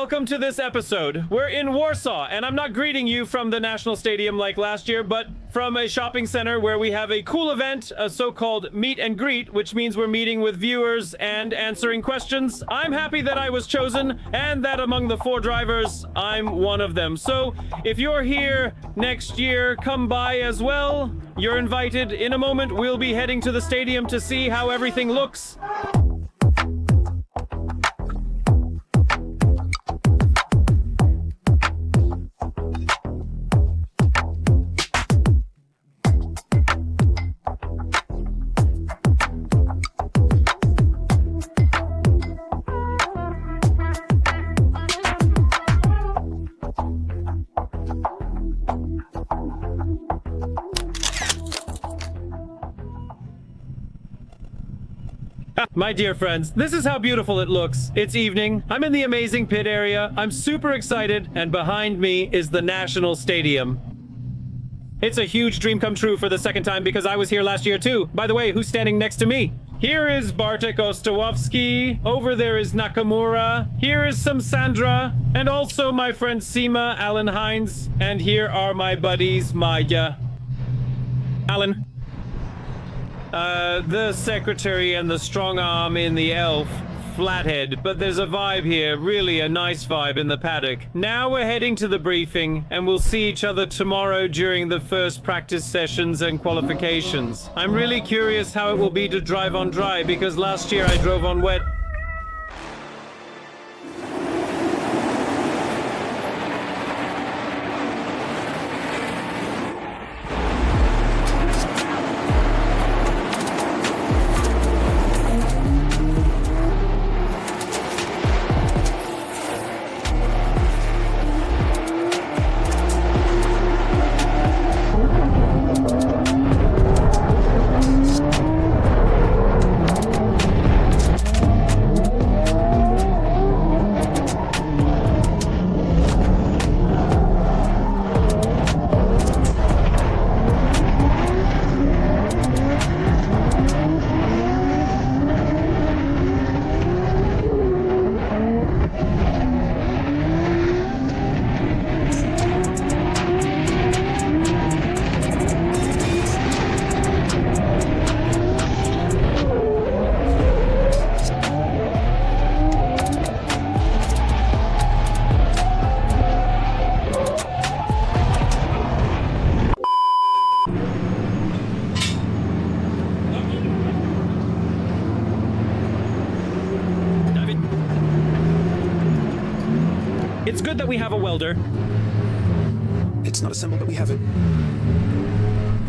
welcome to this episode. We're in Warsaw, and I'm not greeting you from the National Stadium like last year, but from a shopping center where we have a cool event, a so-called meet and greet, which means we're meeting with viewers and answering questions. I'm happy that I was chosen, and that among the 4 drivers, I'm one of them. So, if you're here next year, come by as well. You're invited. In a moment, we'll be heading to the stadium to see how everything looks. My dear friends, this is how beautiful it looks. It's evening. I'm in the amazing pit area. I'm super excited, and behind me is the National Stadium. It's a huge dream come true for the second time because I was here last year too. By the way, who's standing next to me? Here is Bartek Ostawowski. Over there is Nakamura. Here is some Sandra. And also my friend Seema, Alan Hines. And here are my buddies, Maya. Alan. The secretary and the strong arm in the elf, Flathead, but there's a vibe here, really a nice vibe in the paddock. Now we're heading to the briefing, and we'll see each other tomorrow during the first practice sessions and qualifications. I'm really curious how it will be to drive on dry, because last year I drove on wet. It's good that we have a welder. It's not assembled, but we have it.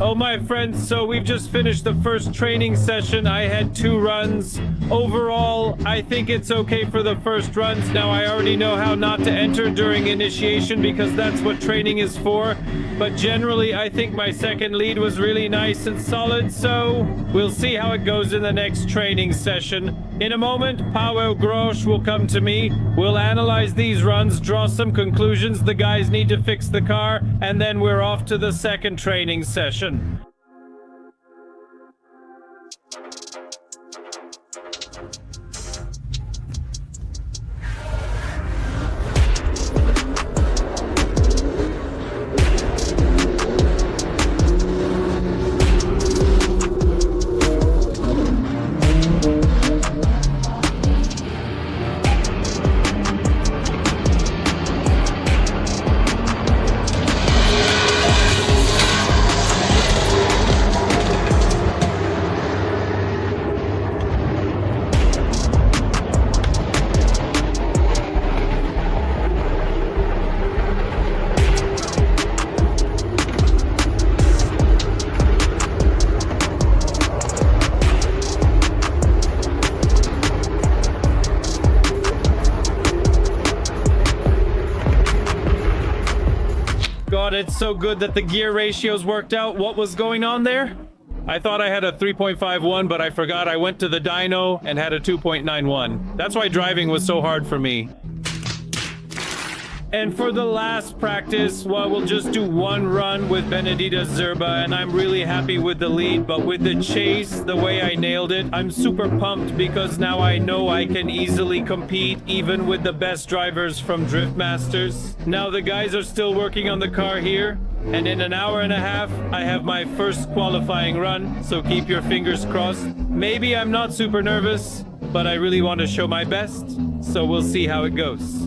Oh, my friends, so we've just finished the first training session. I had 2 runs. Overall, I think it's okay for the first runs. Now, I already know how not to enter during initiation because that's what training is for. But generally, I think my second lead was really nice and solid, so we'll see how it goes in the next training session. In a moment, Paweł Grosz will come to me. We'll analyze these runs, draw some conclusions. The guys need to fix the car, and then we're off to the second training session. God, it's so good that the gear ratios worked out. What was going on there? I thought I had a 3.51, but I forgot I went to the dyno and had a 2.91. That's why driving was so hard for me. And for the last practice, well, we'll just do one run with Benedita Zerba, and I'm really happy with the lead. But with the chase, the way I nailed it, I'm super pumped because now I know I can easily compete even with the best drivers from Drift Masters. Now the guys are still working on the car here, and in an hour and a half, I have my first qualifying run, so keep your fingers crossed. Maybe I'm not super nervous, but I really want to show my best, so we'll see how it goes.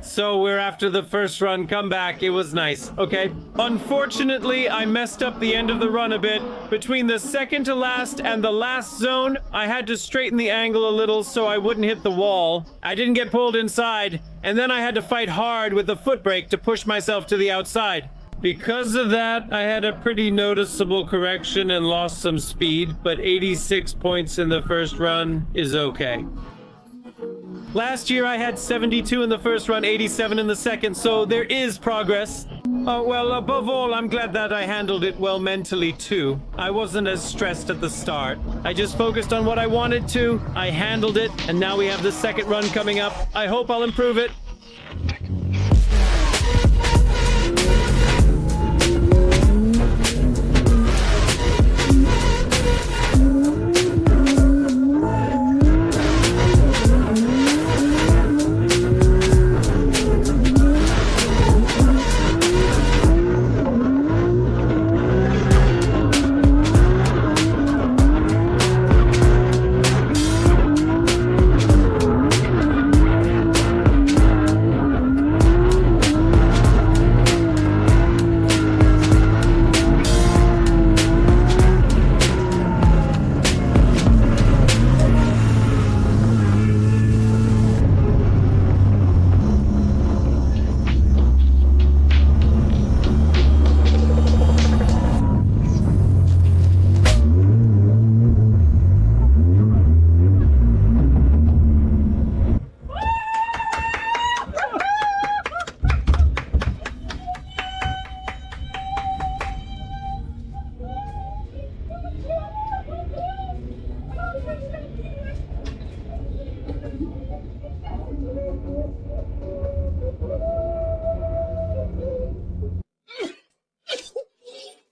So we're after the first run comeback. It was nice. Okay. Unfortunately, I messed up the end of the run a bit. Between the second to last and the last zone, I had to straighten the angle a little so I wouldn't hit the wall. I didn't get pulled inside, and then I had to fight hard with the foot brake to push myself to the outside. Because of that, I had a pretty noticeable correction and lost some speed, but 86 points in the first run is okay. Last year I had 72 in the first run, 87 in the second, so there is progress. Well, above all, I'm glad that I handled it well mentally too. I wasn't as stressed at the start. I just focused on what I wanted to, I handled it, and now we have the second run coming up. I hope I'll improve it.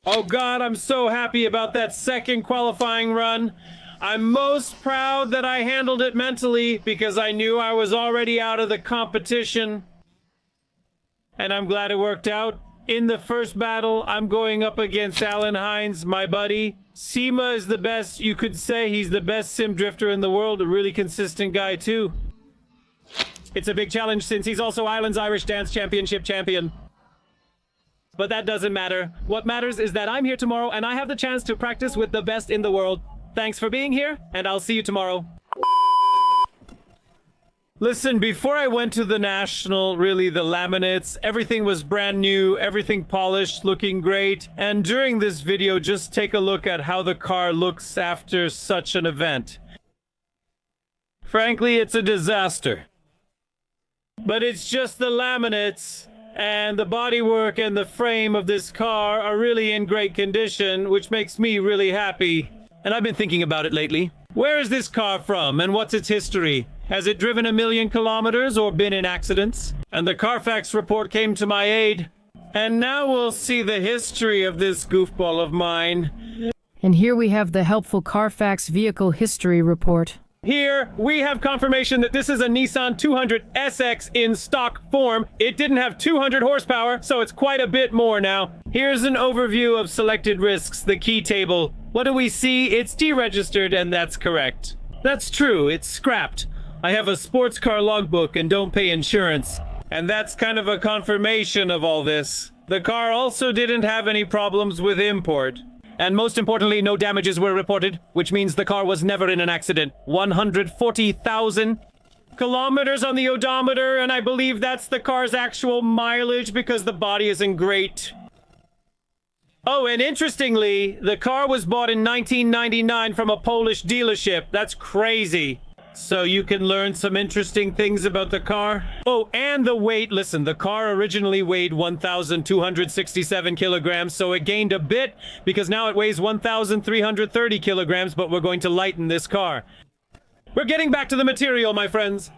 Oh God, I'm so happy about that second qualifying run. I'm most proud that I handled it mentally because I knew I was already out of the competition. And I'm glad it worked out. In the first battle, I'm going up against Alan Hines, my buddy. Seema is the best. You could say he's the best sim drifter in the world, a really consistent guy too. It's a big challenge since he's also Ireland's Irish Dance Championship champion. But that doesn't matter. What matters is that I'm here tomorrow and I have the chance to practice with the best in the world. Thanks for being here, and I'll see you tomorrow. Listen, before I went to the National, really the laminates, everything was brand new, everything polished, looking great. And during this video, just take a look at how the car looks after such an event. Frankly, it's a disaster. But it's just the laminates. And the bodywork and the frame of this car are really in great condition, which makes me really happy. And I've been thinking about it lately. Where is this car from and what's its history? Has it driven 1,000,000 kilometers or been in accidents? And the Carfax report came to my aid. And now we'll see the history of this goofball of mine. And here we have the helpful Carfax vehicle history report. Here, we have confirmation that this is a Nissan 200 SX in stock form. It didn't have 200 horsepower, so it's quite a bit more now. Here's an overview of selected risks, the key table. What do we see? It's deregistered, and that's correct. That's true, it's scrapped. I have a sports car logbook and don't pay insurance. And that's kind of a confirmation of all this. The car also didn't have any problems with import. And most importantly, no damages were reported, which means the car was never in an accident. 140,000 kilometers on the odometer, and I believe that's the car's actual mileage because the body is in great. Oh, and interestingly, the car was bought in 1999 from a Polish dealership. That's crazy. So you can learn some interesting things about the car. Oh, and the weight. Listen, the car originally weighed 1,267 kilograms, so it gained a bit because now it weighs 1,330 kilograms, but we're going to lighten this car. We're getting back to the material, my friends.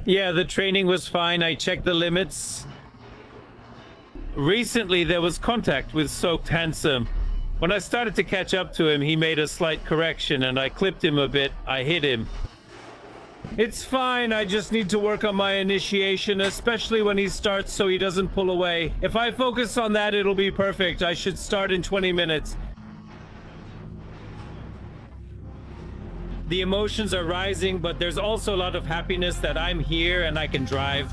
Yeah, the training was fine. I checked the limits. Recently, there was contact with Soaked Handsome. When I started to catch up to him, he made a slight correction and I clipped him a bit. I hit him. It's fine. I just need to work on my initiation, especially when he starts so he doesn't pull away. If I focus on that, it'll be perfect. I should start in 20 minutes. The emotions are rising, but there's also a lot of happiness that I'm here and I can drive.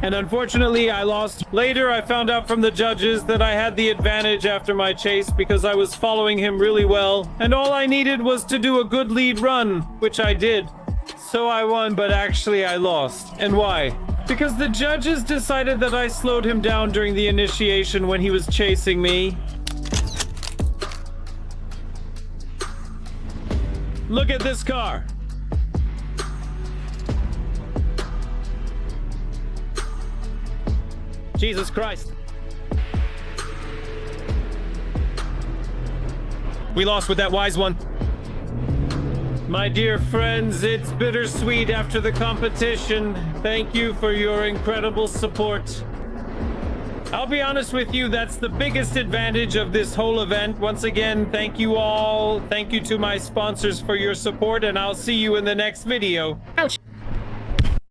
and unfortunately I lost. Later I found out from the judges that I had the advantage after my chase because I was following him really well, and all I needed was to do a good lead run, which I did. So I won, but actually I lost. And why? Because the judges decided that I slowed him down during the initiation when he was chasing me. Look at this car. Jesus Christ. We lost with that wise one. My dear friends, it's bittersweet after the competition. Thank you for your incredible support. I'll be honest with you, that's the biggest advantage of this whole event. Once again, thank you all. Thank you to my sponsors for your support, and I'll see you in the next video. Ouch.